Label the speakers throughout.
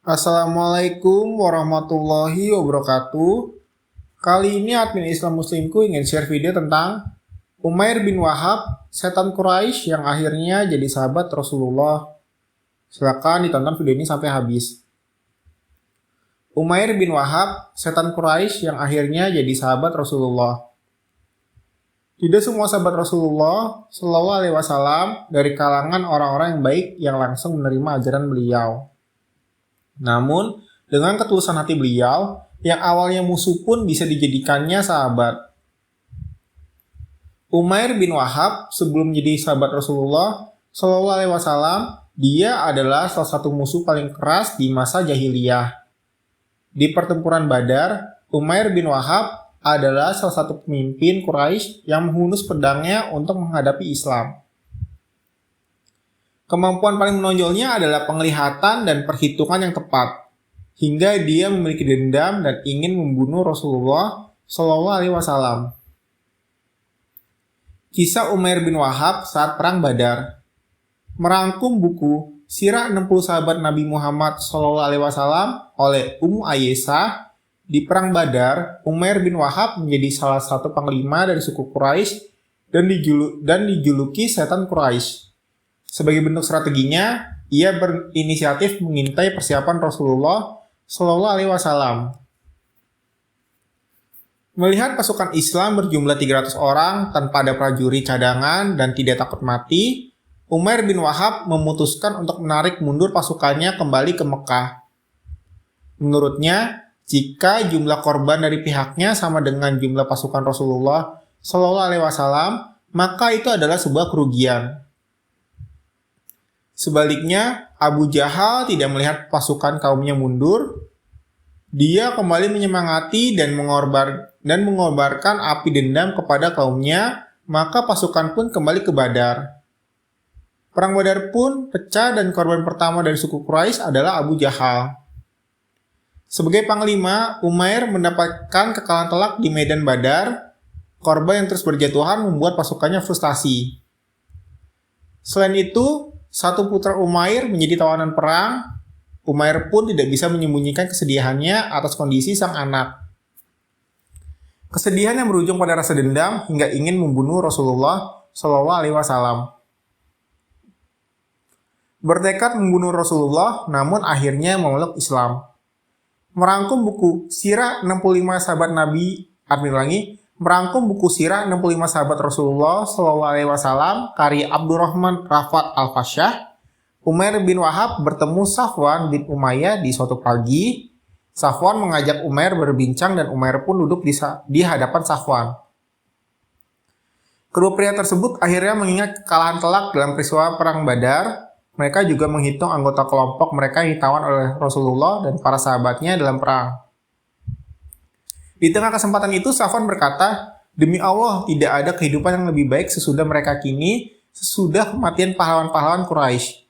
Speaker 1: Assalamualaikum warahmatullahi wabarakatuh. Kali ini admin Islam Muslimku ingin share video tentang Umair bin Wahab, setan Quraisy yang akhirnya jadi sahabat Rasulullah. Silakan ditonton video ini sampai habis. Umair bin Wahab, setan Quraisy yang akhirnya jadi sahabat Rasulullah. Tidak semua sahabat Rasulullah Shallallahu Alaihi Wasallam dari kalangan orang-orang yang baik yang langsung menerima ajaran beliau. Namun, dengan ketulusan hati beliau, yang awalnya musuh pun bisa dijadikannya sahabat. Umair bin Wahab sebelum menjadi sahabat Rasulullah Shallallahu Alaihi Wasallam, dia adalah salah satu musuh paling keras di masa jahiliyah. Di pertempuran Badar, Umair bin Wahab adalah salah satu pemimpin Quraisy yang menghunus pedangnya untuk menghadapi Islam. Kemampuan paling menonjolnya adalah penglihatan dan perhitungan yang tepat, hingga dia memiliki dendam dan ingin membunuh Rasulullah Shallallahu Alaihi Wasallam. Kisah Umair bin Wahab saat Perang Badar. Merangkum buku Sirah 60 Sahabat Nabi Muhammad Shallallahu Alaihi Wasallam oleh Ummu Aisyah. Di Perang Badar, Umair bin Wahab menjadi salah satu panglima dari suku Quraisy dan dijuluki setan Quraisy. Sebagai bentuk strateginya, ia berinisiatif mengintai persiapan Rasulullah Shallallahu Alaihi Wasallam. Melihat pasukan Islam berjumlah 300 orang tanpa ada prajurit cadangan dan tidak takut mati, Umair bin Wahab memutuskan untuk menarik mundur pasukannya kembali ke Mekah. Menurutnya, jika jumlah korban dari pihaknya sama dengan jumlah pasukan Rasulullah Shallallahu Alaihi Wasallam, maka itu adalah sebuah kerugian. Sebaliknya, Abu Jahal tidak melihat pasukan kaumnya mundur. Dia kembali menyemangati dan mengobarkan api dendam kepada kaumnya, maka pasukan pun kembali ke Badar. Perang Badar pun pecah dan korban pertama dari suku Quraisy adalah Abu Jahal. Sebagai panglima, Umair mendapatkan kekalahan telak di medan Badar. Korban yang terus berjatuhan membuat pasukannya frustasi. Selain itu, satu putra Umair menjadi tawanan perang. Umair pun tidak bisa menyembunyikan kesedihannya atas kondisi sang anak. Kesedihan yang berujung pada rasa dendam hingga ingin membunuh Rasulullah Shallallahu Alaihi Wasallam. Bertekad membunuh Rasulullah, namun akhirnya memeluk Islam. Merangkum buku Sirah 65 Sahabat Nabi, merangkum buku Sirah 65 Sahabat Rasulullah Shallallahu Alaihi Wasallam karya Abdurrahman Rafat Al-Fasyah. Umair bin Wahab bertemu Safwan bin Umayyah di suatu pagi. Safwan mengajak Umair berbincang dan Umair pun duduk di hadapan Safwan. Kedua pria tersebut akhirnya mengingat kekalahan telak dalam peristiwa Perang Badar. Mereka juga menghitung anggota kelompok mereka yang ditawan oleh Rasulullah dan para sahabatnya dalam perang. Di tengah kesempatan itu, Safwan berkata, "Demi Allah, tidak ada kehidupan yang lebih baik sesudah mereka kini, sesudah kematian pahlawan-pahlawan Quraisy.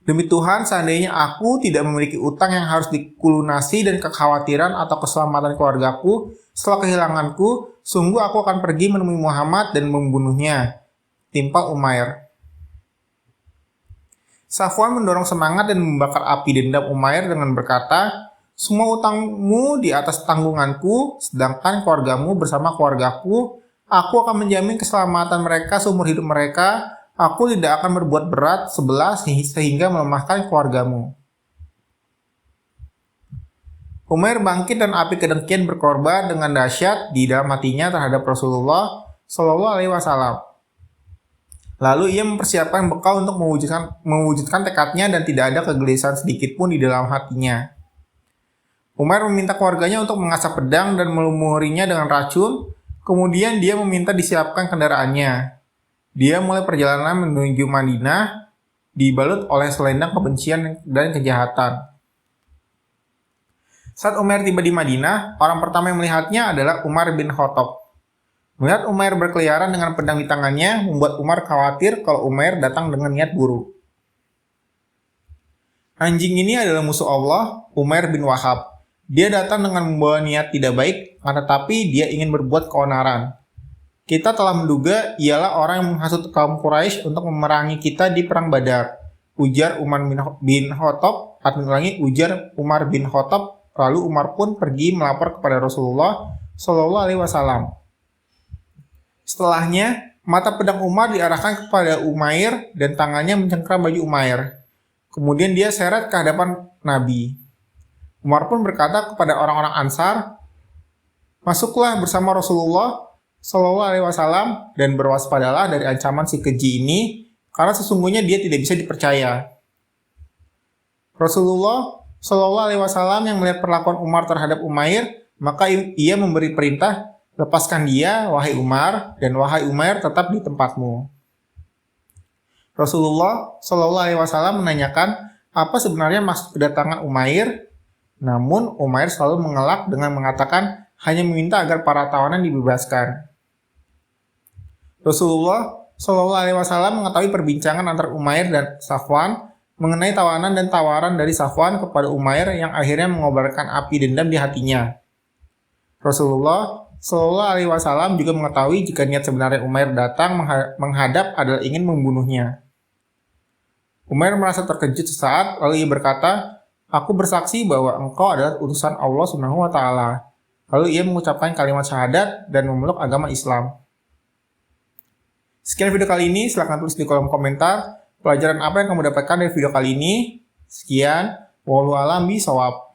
Speaker 1: Demi Tuhan, seandainya aku tidak memiliki utang yang harus dikulunasi dan kekhawatiran atau keselamatan keluargaku setelah kehilanganku, sungguh aku akan pergi menemui Muhammad dan membunuhnya." Timpal Umair. Safwan mendorong semangat dan membakar api dendam Umair dengan berkata, "Semua utangmu di atas tanggunganku, sedangkan keluargamu bersama keluargaku. Aku akan menjamin keselamatan mereka seumur hidup mereka. Aku tidak akan berbuat berat sebelah sehingga melemahkan keluargamu." Umair bangkit dan api kedengkian berkorban dengan dahsyat di dalam hatinya terhadap Rasulullah Shallallahu Alaihi Wasallam. Lalu ia mempersiapkan bekal untuk mewujudkan tekadnya dan tidak ada kegelisahan sedikit pun di dalam hatinya. Umair meminta keluarganya untuk mengasah pedang dan melumurinya dengan racun. Kemudian dia meminta disiapkan kendaraannya. Dia mulai perjalanan menuju Madinah, dibalut oleh selendang kebencian dan kejahatan. Saat Umair tiba di Madinah, orang pertama yang melihatnya adalah Umar bin Khattab. Melihat Umair berkeliaran dengan pedang di tangannya, membuat Umar khawatir kalau Umair datang dengan niat buruk. Anjing ini adalah musuh Allah, Umair bin Wahab. Dia datang dengan membawa niat tidak baik, tetapi dia ingin berbuat keonaran. Kita telah menduga ialah orang yang menghasut kaum Quraisy untuk memerangi kita di Perang Badar. ujar Umar bin Khattab, ujar Umar bin Khattab. Lalu Umar pun pergi melapor kepada Rasulullah Shallallahu Alaihi Wasallam. Setelahnya, mata pedang Umar diarahkan kepada Umair dan tangannya mencengkram baju Umair. Kemudian dia seret ke hadapan Nabi. Umar pun berkata kepada orang-orang Ansar, "Masuklah bersama Rasulullah Shallallahu Alaihi Wasallam dan berwaspadalah dari ancaman si keji ini, karena sesungguhnya dia tidak bisa dipercaya." Rasulullah Shallallahu Alaihi Wasallam yang melihat perlakuan Umar terhadap Umair, maka ia memberi perintah, "Lepaskan dia, wahai Umar, dan wahai Umair tetap di tempatmu." Rasulullah Shallallahu Alaihi Wasallam menanyakan apa sebenarnya maksud kedatangan Umair, namun Umair selalu mengelak dengan mengatakan hanya meminta agar para tawanan dibebaskan. Rasulullah Shallallahu Alaihi Wasallam mengetahui perbincangan antara Umair dan Safwan mengenai tawanan dan tawaran dari Safwan kepada Umair yang akhirnya mengobarkan api dendam di hatinya. Rasulullah Shallallahu Alaihi Wasallam juga mengetahui jika niat sebenarnya Umair datang menghadap adalah ingin membunuhnya. Umair merasa terkejut sesaat, lalu ia berkata, "Aku bersaksi bahwa engkau adalah utusan Allah Subhanahu wa Ta'ala." Lalu ia mengucapkan kalimat syahadat dan memeluk agama Islam. Sekian video kali ini, silahkan tulis di kolom komentar pelajaran apa yang kamu dapatkan dari video kali ini. Sekian, wallahu a'lam bishawab.